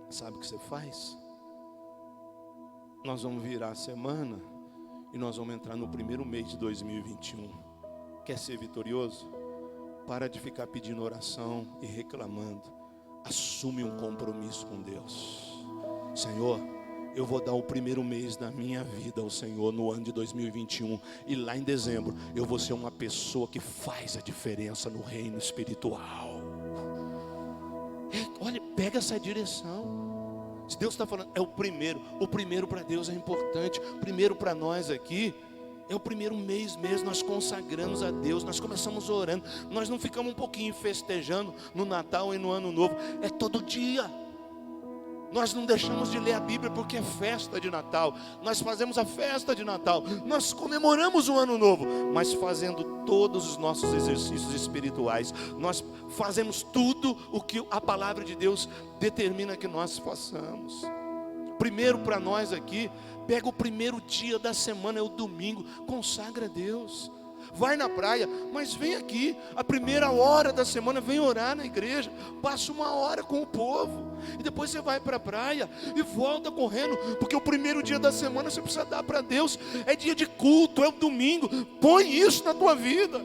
Sabe o que você faz? Nós vamos virar a semana e nós vamos entrar no primeiro mês de 2021. Quer ser vitorioso? Para de ficar pedindo oração e reclamando. Assume um compromisso com Deus. Senhor, eu vou dar o primeiro mês da minha vida ao Senhor no ano de 2021. E lá em dezembro eu vou ser uma pessoa que faz a diferença no reino espiritual. Olha, pega essa direção. Se Deus está falando, é o primeiro para Deus é importante. Primeiro para nós aqui, é o primeiro mês mesmo, nós consagramos a Deus, nós começamos orando. Nós não ficamos um pouquinho festejando no Natal e no Ano Novo, é todo dia. Nós não deixamos de ler a Bíblia porque é festa de Natal. Nós fazemos a festa de Natal, nós comemoramos o Ano Novo, mas fazendo todos os nossos exercícios espirituais. Nós fazemos tudo o que a palavra de Deus determina que nós façamos. Primeiro para nós aqui, pega o primeiro dia da semana, é o domingo, consagra a Deus. Vai na praia, mas vem aqui, a primeira hora da semana, vem orar na igreja, passa uma hora com o povo, e depois você vai para a praia e volta correndo, porque o primeiro dia da semana você precisa dar para Deus, é dia de culto, é o domingo. Põe isso na tua vida,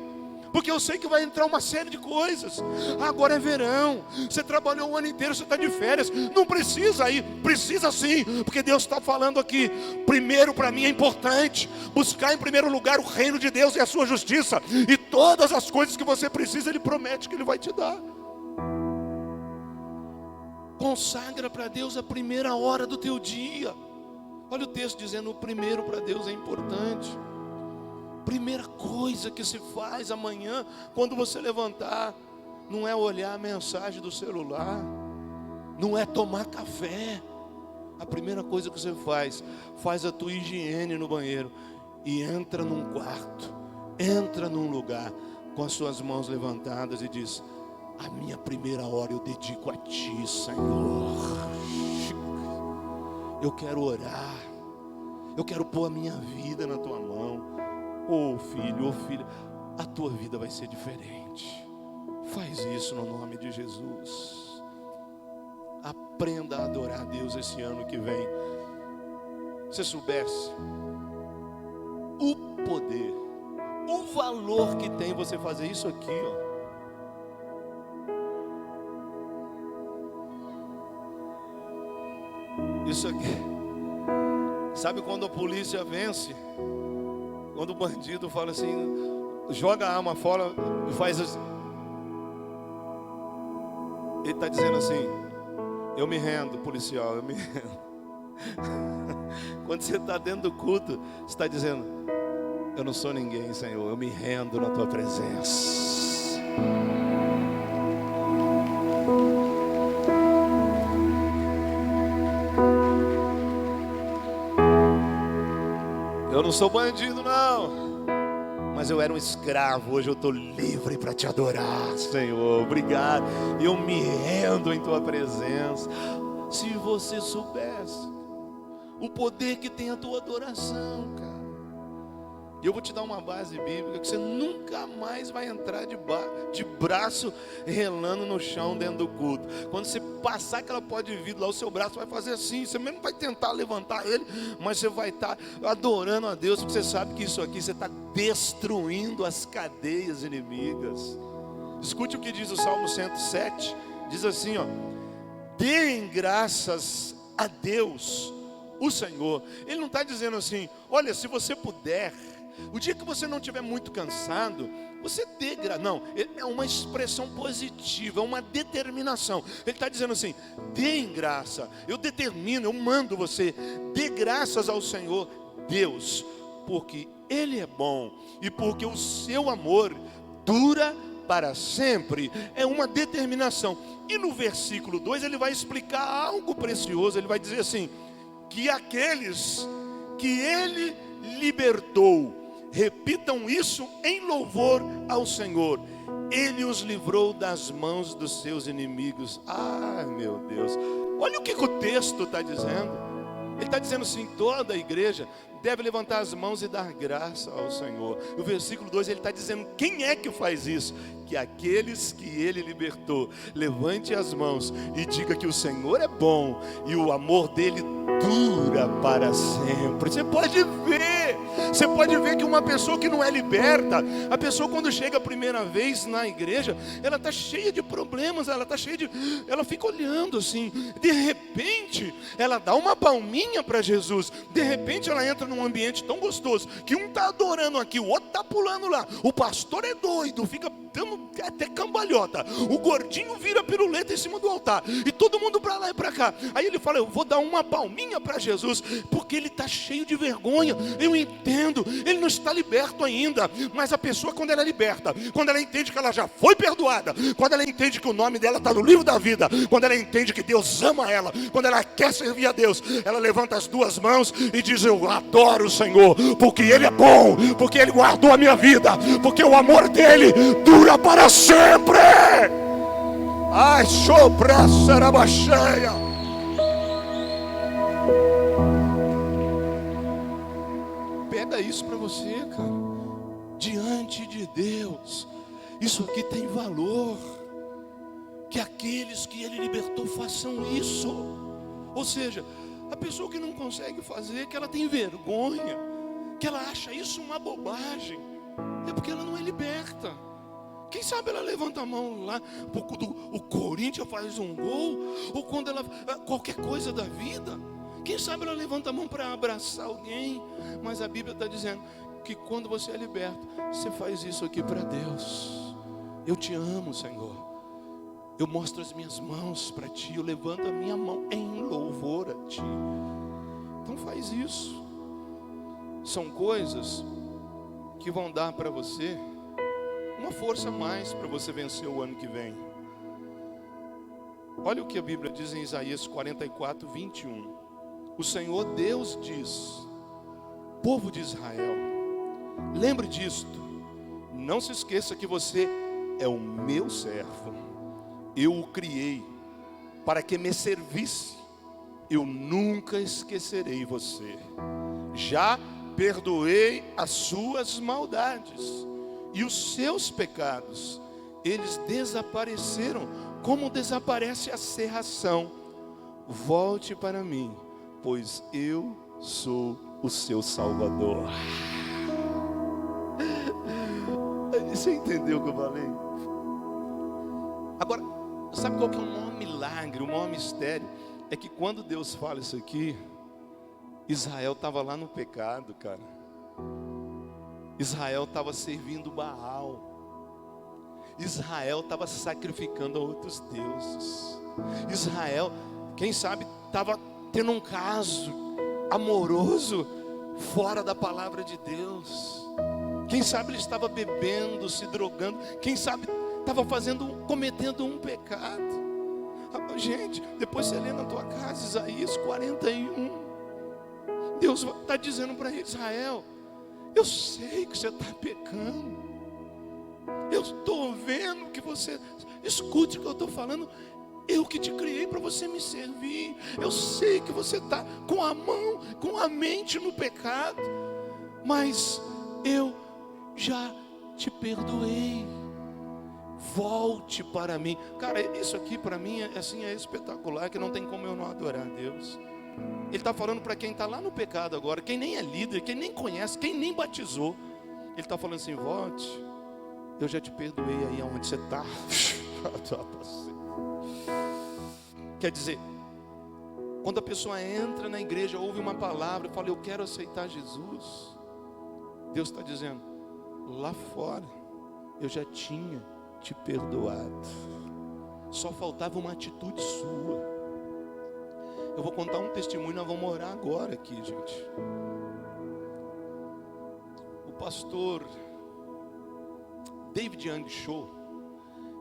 porque eu sei que vai entrar uma série de coisas. Agora é verão, você trabalhou o ano inteiro, você está de férias, não precisa ir, precisa sim, porque Deus está falando aqui. Primeiro para mim é importante, buscar em primeiro lugar o reino de Deus e a sua justiça, e todas as coisas que você precisa, Ele promete que Ele vai te dar. Consagra para Deus a primeira hora do teu dia. Olha o texto dizendo, o primeiro para Deus é importante. Primeira coisa que se faz amanhã, quando você levantar, não é olhar a mensagem do celular, não é tomar café. A primeira coisa que você faz a tua higiene no banheiro e entra num quarto, entra num lugar com as suas mãos levantadas e diz: a minha primeira hora eu dedico a Ti, Senhor. Eu quero orar, eu quero pôr a minha vida na Tua mão. Oh filho, oh filha, a tua vida vai ser diferente. Faz isso no nome de Jesus. Aprenda a adorar a Deus esse ano que vem. Se soubesse o poder, o valor que tem você fazer isso aqui, ó. Isso aqui. Sabe quando a polícia vence? Quando o bandido fala assim, joga a arma fora e faz assim. Ele está dizendo assim: eu me rendo, policial, eu me rendo. Quando você está dentro do culto, você está dizendo: eu não sou ninguém, Senhor, eu me rendo na Tua presença. Eu não sou bandido não, mas eu era um escravo, hoje eu estou livre para te adorar, Senhor, obrigado, eu me rendo em tua presença. Se você soubesse o poder que tem a tua adoração, cara. E eu vou te dar uma base bíblica que você nunca mais vai entrar de braço relando no chão dentro do culto. Quando você passar aquela pó de vidro lá, o seu braço vai fazer assim. Você mesmo vai tentar levantar ele, mas você vai estar adorando a Deus, porque você sabe que isso aqui você está destruindo as cadeias inimigas. Escute o que diz o Salmo 107. Diz assim, ó: deem graças a Deus, o Senhor. Ele não está dizendo assim, olha, se você puder, o dia que você não estiver muito cansado, você dê graça. Não, é uma expressão positiva, é uma determinação. Ele está dizendo assim, deem graça, eu determino, eu mando você, dê graças ao Senhor Deus, porque Ele é bom e porque o seu amor dura para sempre. É uma determinação. E no versículo 2 ele vai explicar algo precioso. Ele vai dizer assim, que aqueles que Ele libertou, repitam isso em louvor ao Senhor. Ele os livrou das mãos dos seus inimigos. Ah, meu Deus, olha o que o texto está dizendo. Ele está dizendo assim, toda a igreja deve levantar as mãos e dar graça ao Senhor. No versículo 2 ele está dizendo, quem é que faz isso? Que aqueles que Ele libertou, levante as mãos e diga que o Senhor é bom e o amor dele dura para sempre. Você pode ver que uma pessoa que não é liberta, a pessoa quando chega a primeira vez na igreja, ela está cheia de problemas, ela fica olhando assim, de repente, ela dá uma palminha para Jesus, de repente ela entra num ambiente tão gostoso, que um está adorando aqui, o outro está pulando lá, o pastor é doido, fica dando até cambalhota, o gordinho vira piruleta em cima do altar, e todo mundo para lá e para cá. Aí ele fala, eu vou dar uma palminha para Jesus, porque ele está cheio de vergonha. Eu entendo, ele não está liberto ainda, mas a pessoa quando ela é liberta, quando ela entende que ela já foi perdoada, quando ela entende que o nome dela está no livro da vida, quando ela entende que Deus ama ela, quando ela quer servir a Deus, ela levanta as duas mãos e diz, eu adoro o Senhor, porque Ele é bom, porque Ele guardou a minha vida, porque o amor dele dura para sempre. Ai, sopra, sarabacheia. Pega isso para você, cara. Diante de Deus, isso aqui tem valor. Que aqueles que Ele libertou façam isso. Ou seja, a pessoa que não consegue fazer, que ela tem vergonha, que ela acha isso uma bobagem, é porque ela não é liberta. Quem sabe ela levanta a mão lá, quando o Corinthians faz um gol, ou quando ela, qualquer coisa da vida. Quem sabe ela levanta a mão para abraçar alguém. Mas a Bíblia está dizendo que quando você é liberto, você faz isso aqui para Deus. Eu te amo, Senhor. Eu mostro as minhas mãos para Ti, eu levanto a minha mão em louvor a Ti. Então faz isso. São coisas que vão dar para você uma força a mais para você vencer o ano que vem. Olha o que a Bíblia diz em Isaías 44, 21. O Senhor Deus diz, povo de Israel, lembre disto, não se esqueça que você é o meu servo, eu o criei para que me servisse, eu nunca esquecerei você, já perdoei as suas maldades e os seus pecados, eles desapareceram como desaparece a cerração. Volte para mim, pois eu sou o seu Salvador. Você entendeu o que eu falei? Agora, sabe qual que é o maior milagre, o maior mistério? É que quando Deus fala isso aqui, Israel estava lá no pecado, cara. Israel estava servindo Baal. Israel estava sacrificando a outros deuses. Israel, quem sabe, estava tendo um caso amoroso fora da palavra de Deus. Quem sabe ele estava bebendo, se drogando. Quem sabe estava cometendo um pecado. Gente, depois você lê na tua casa Isaías 41, Deus está dizendo para Israel: eu sei que você está pecando, eu estou vendo que você, escute o que eu estou falando, eu que te criei para você me servir, eu sei que você está com a mente no pecado, mas eu já te perdoei, volte para mim. Cara, isso aqui para mim é espetacular, que não tem como eu não adorar a Deus. Ele está falando para quem está lá no pecado agora, quem nem é líder, quem nem conhece, quem nem batizou. Ele está falando assim: volte, eu já te perdoei aí aonde você está. Quer dizer, quando a pessoa entra na igreja, ouve uma palavra e fala: eu quero aceitar Jesus, Deus está dizendo: lá fora eu já tinha te perdoado, só faltava uma atitude sua. Eu vou contar um testemunho, nós vamos orar agora aqui, gente. O pastor David Young Cho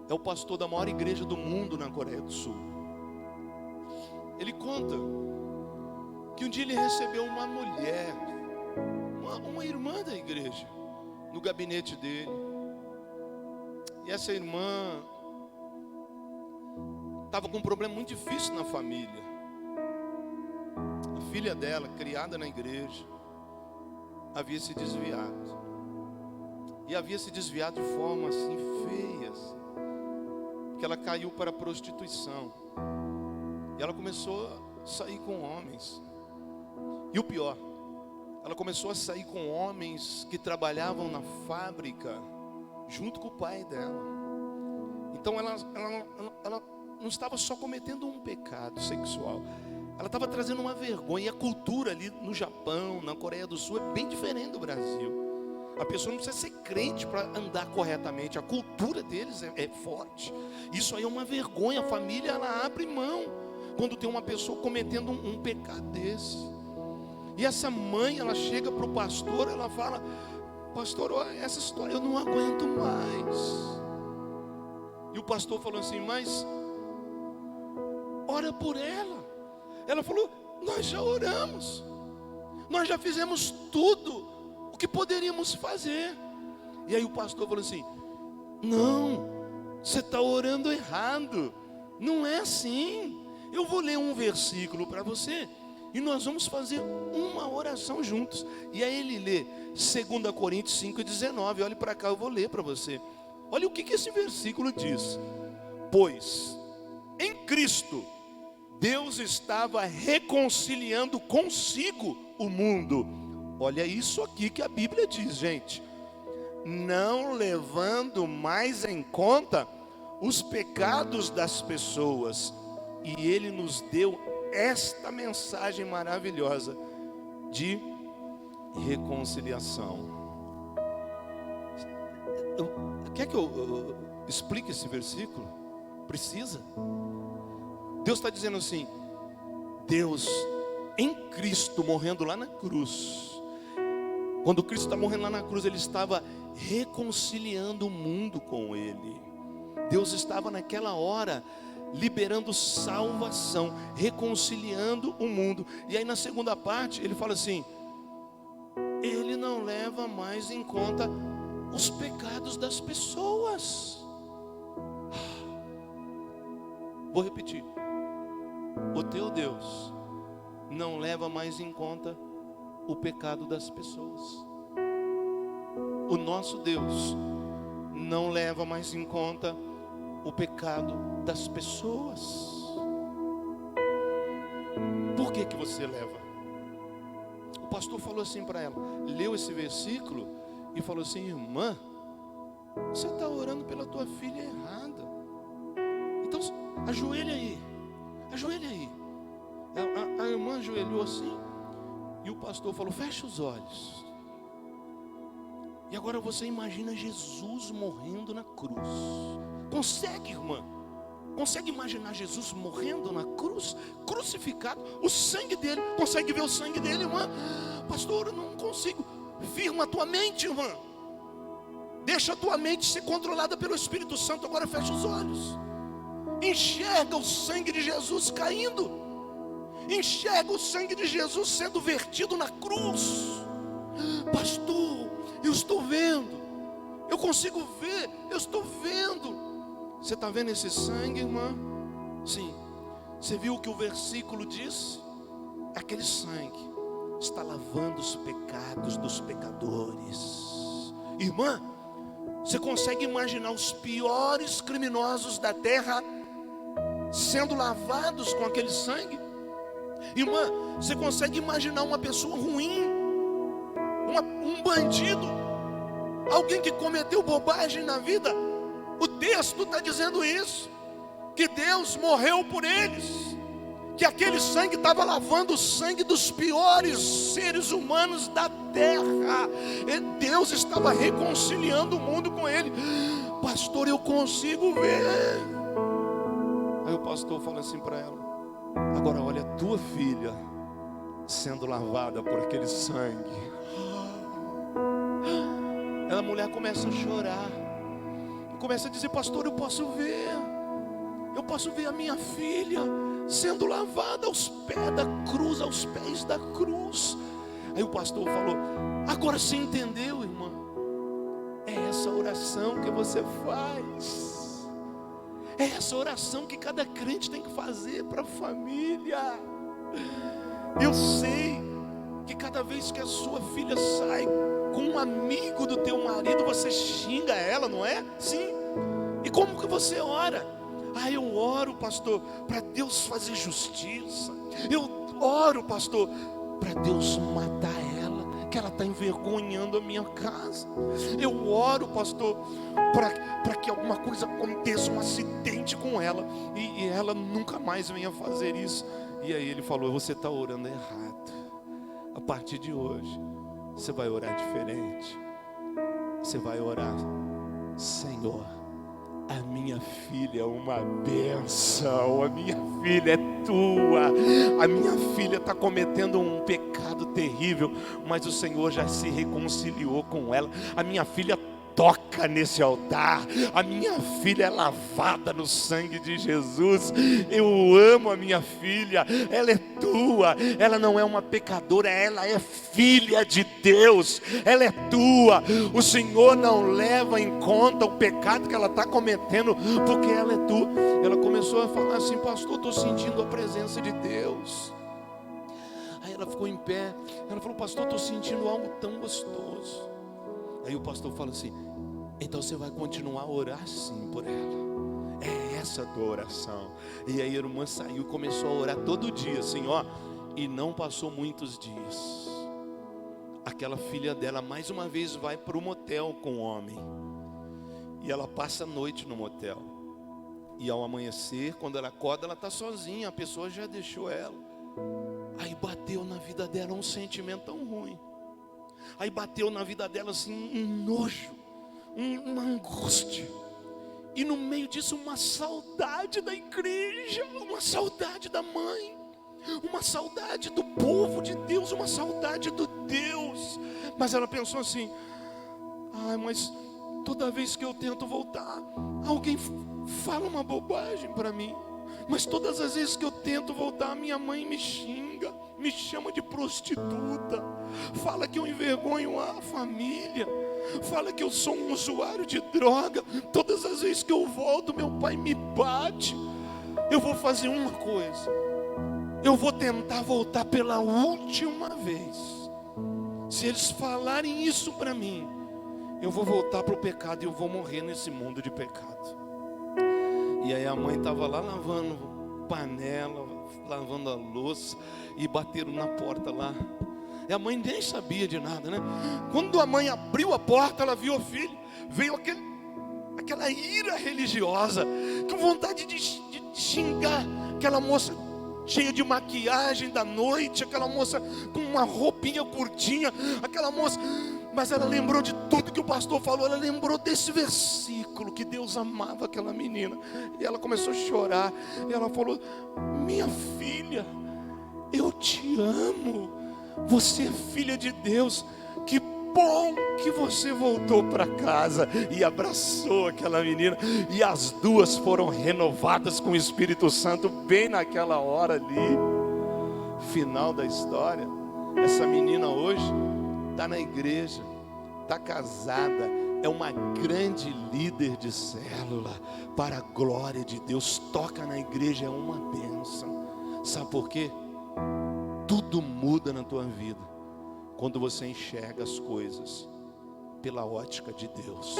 é o pastor da maior igreja do mundo na Coreia do Sul. Ele conta que um dia ele recebeu uma mulher, uma irmã da igreja, no gabinete dele. E essa irmã estava com um problema muito difícil na família. A filha dela, criada na igreja, havia se desviado. E havia se desviado de forma assim feia, assim, que ela caiu para a prostituição. E ela começou a sair com homens. E o pior, ela começou a sair com homens que trabalhavam na fábrica junto com o pai dela. Então ela não estava só cometendo um pecado sexual, ela estava trazendo uma vergonha. E a cultura ali no Japão, na Coreia do Sul, é bem diferente do Brasil. A pessoa não precisa ser crente para andar corretamente. A cultura deles é forte. Isso aí é uma vergonha. A família, ela abre mão quando tem uma pessoa cometendo um pecado desse. E essa mãe, ela chega para o pastor, ela fala: pastor, olha, essa história eu não aguento mais. E o pastor falou assim: mas ora por ela. Ela falou: nós já oramos, nós já fizemos tudo o que poderíamos fazer. E aí o pastor falou assim: não, você está orando errado, não é assim. Eu vou ler um versículo para você e nós vamos fazer uma oração juntos. E aí ele lê 2 Coríntios 5:19. Olhe para cá, eu vou ler para você. Olha o que esse versículo diz: pois em Cristo Deus estava reconciliando consigo o mundo. Olha isso aqui que a Bíblia diz, gente: não levando mais em conta os pecados das pessoas. E Ele nos deu esta mensagem maravilhosa de reconciliação. Quer que eu explique esse versículo? Precisa? Deus está dizendo assim: Deus em Cristo morrendo lá na cruz, quando Cristo está morrendo lá na cruz, Ele estava reconciliando o mundo com Ele. Deus estava naquela hora liberando salvação, reconciliando o mundo. E aí na segunda parte ele fala assim: Ele não leva mais em conta os pecados das pessoas. Vou repetir: o teu Deus não leva mais em conta o pecado das pessoas. O nosso Deus não leva mais em conta o pecado das pessoas. Por que você leva? O pastor falou assim para ela, leu esse versículo e falou assim: irmã, você está orando pela tua filha errada. Então ajoelha aí, ajoelha aí. A irmã ajoelhou assim e o pastor falou: fecha os olhos. E agora você imagina Jesus morrendo na cruz. Consegue, irmã? Consegue imaginar Jesus morrendo na cruz, crucificado, o sangue dele? Consegue ver o sangue dele, irmã? Pastor, eu não consigo. Firma a tua mente, irmã. Deixa a tua mente ser controlada pelo Espírito Santo. Agora fecha os olhos. Enxerga o sangue de Jesus caindo. Enxerga o sangue de Jesus sendo vertido na cruz. Pastor, eu estou vendo. Eu consigo ver, eu estou vendo. Você está vendo esse sangue, irmã? Sim. Você viu o que o versículo diz? Aquele sangue está lavando os pecados dos pecadores. Irmã, você consegue imaginar os piores criminosos da terra sendo lavados com aquele sangue? Irmã, você consegue imaginar uma pessoa ruim, um bandido, alguém que cometeu bobagem na vida? O texto está dizendo isso, que Deus morreu por eles, que aquele sangue estava lavando o sangue dos piores seres humanos da terra. E Deus estava reconciliando o mundo com ele. Pastor, eu consigo ver. Aí o pastor fala assim para ela: agora olha a tua filha sendo lavada por aquele sangue. A mulher começa a chorar, começa a dizer: pastor, eu posso ver a minha filha sendo lavada aos pés da cruz, aos pés da cruz. Aí o pastor falou: agora você entendeu, irmã? É essa oração que você faz, é essa oração que cada crente tem que fazer para a família. Eu sei que cada vez que a sua filha sai com um amigo do teu marido, você xinga ela, não é? Sim. E como que você ora? Eu oro, pastor, para Deus fazer justiça. Eu oro, pastor, para Deus matar ela, que ela está envergonhando a minha casa. Eu oro, pastor, para que alguma coisa aconteça, um acidente com ela, e ela nunca mais venha fazer isso. E aí ele falou: você está orando errado. A partir de hoje você vai orar diferente. Você vai orar: Senhor, a minha filha é uma bênção, a minha filha é tua, a minha filha está cometendo um pecado terrível, mas o Senhor já se reconciliou com ela. A minha filha toca nesse altar, a minha filha é lavada no sangue de Jesus. Eu amo a minha filha, ela é tua, ela não é uma pecadora, ela é filha de Deus, ela é tua. O Senhor não leva em conta o pecado que ela está cometendo, porque ela é tua. Ela começou a falar assim: pastor, estou sentindo a presença de Deus. Aí ela ficou em pé, ela falou: pastor, estou sentindo algo tão gostoso. Aí o pastor fala assim: então você vai continuar a orar sim por ela. É essa a tua oração. E aí a irmã saiu e começou a orar todo dia assim, ó. E não passou muitos dias, aquela filha dela mais uma vez vai para o motel com o homem. E ela passa a noite no motel. E ao amanhecer, quando ela acorda, ela está sozinha, a pessoa já deixou ela. Aí bateu na vida dela um sentimento tão ruim. Aí bateu na vida dela assim um nojo, uma angústia. E no meio disso uma saudade da igreja, uma saudade da mãe, uma saudade do povo de Deus, uma saudade do Deus. Mas ela pensou assim: mas toda vez que eu tento voltar, alguém fala uma bobagem para mim. Mas todas as vezes que eu tento voltar, minha mãe me xinga, me chama de prostituta, fala que eu envergonho a família, fala que eu sou um usuário de droga. Todas as vezes que eu volto, meu pai me bate. Eu vou fazer uma coisa: eu vou tentar voltar pela última vez. Se eles falarem isso para mim, eu vou voltar para o pecado e eu vou morrer nesse mundo de pecado. E aí a mãe estava lá lavando panela, lavando a louça, e bateram na porta lá. E a mãe nem sabia de nada, né? Quando a mãe abriu a porta, ela viu o filho. Veio aquela ira religiosa, com vontade de xingar aquela moça cheia de maquiagem da noite, aquela moça com uma roupinha curtinha, aquela moça. Mas ela lembrou de tudo que o pastor falou. Ela lembrou desse versículo, que Deus amava aquela menina. E ela começou a chorar. E ela falou: minha filha, eu te amo. Você é filha de Deus. Que bom que você voltou para casa e abraçou aquela menina, e as duas foram renovadas com o Espírito Santo bem naquela hora ali. Final da história, essa menina hoje está na igreja, está casada, é uma grande líder de célula, para a glória de Deus, toca na igreja, é uma bênção. Sabe por quê? Tudo muda na tua vida quando você enxerga as coisas pela ótica de Deus.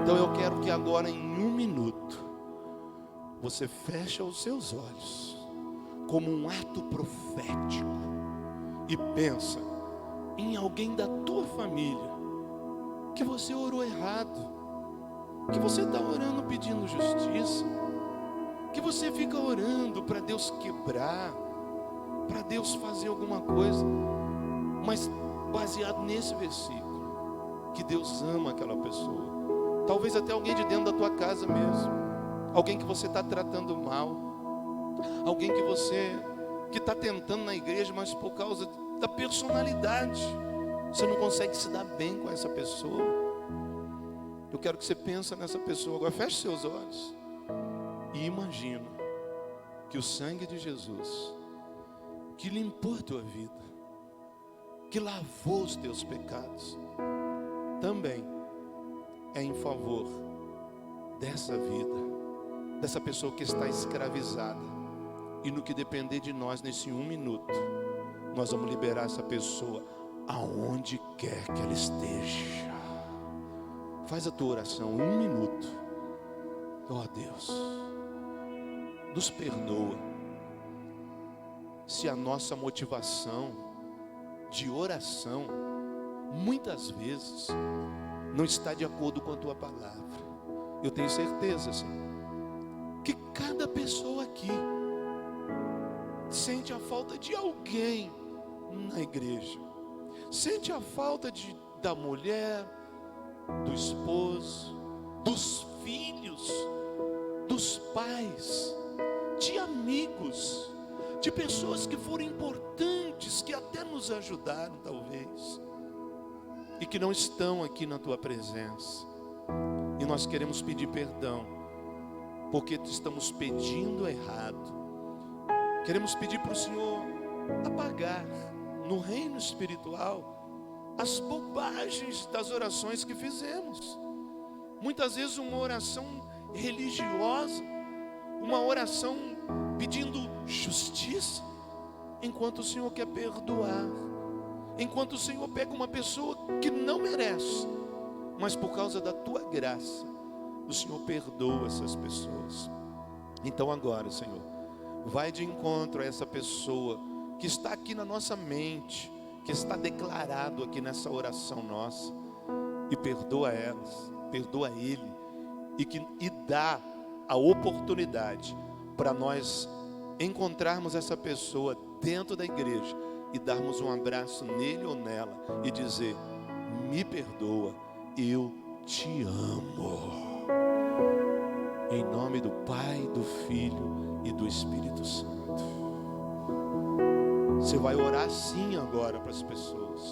Então eu quero que agora, em um minuto, você feche os seus olhos como um ato profético e pensa em alguém da tua família que você orou errado, que você está orando pedindo justiça, que você fica orando para Deus quebrar, para Deus fazer alguma coisa, mas baseado nesse versículo, que Deus ama aquela pessoa. Talvez até alguém de dentro da tua casa mesmo, alguém que você está tratando mal, alguém que está tentando na igreja, mas por causa da personalidade, você não consegue se dar bem com essa pessoa. Eu quero que você pense nessa pessoa agora. Feche seus olhos e imagina que o sangue de Jesus, que limpou a tua vida, que lavou os teus pecados, também é em favor dessa vida, dessa pessoa que está escravizada. E no que depender de nós, nesse um minuto, nós vamos liberar essa pessoa aonde quer que ela esteja. Faz a tua oração em um minuto. Oh Deus, nos perdoa se a nossa motivação de oração muitas vezes não está de acordo com a tua palavra. Eu tenho certeza, Senhor, que cada pessoa aqui sente a falta de alguém na igreja, sente a falta da mulher, do esposo, dos filhos, dos pais, de amigos, de pessoas que foram importantes, que até nos ajudaram talvez, e que não estão aqui na tua presença. E nós queremos pedir perdão, porque estamos pedindo errado. Queremos pedir para o Senhor apagar no reino espiritual as bobagens das orações que fizemos. Muitas vezes uma oração religiosa, uma oração pedindo justiça, enquanto o Senhor quer perdoar, enquanto o Senhor pega uma pessoa que não merece, mas por causa da tua graça, o Senhor perdoa essas pessoas. Então agora, Senhor, vai de encontro a essa pessoa que está aqui na nossa mente, que está declarado aqui nessa oração nossa, e perdoa elas, perdoa ele, e dá a oportunidade para nós encontrarmos essa pessoa dentro da igreja e darmos um abraço nele ou nela e dizer: me perdoa, eu te amo. Em nome do Pai, do Filho e do Espírito Santo. Você vai orar assim agora para as pessoas.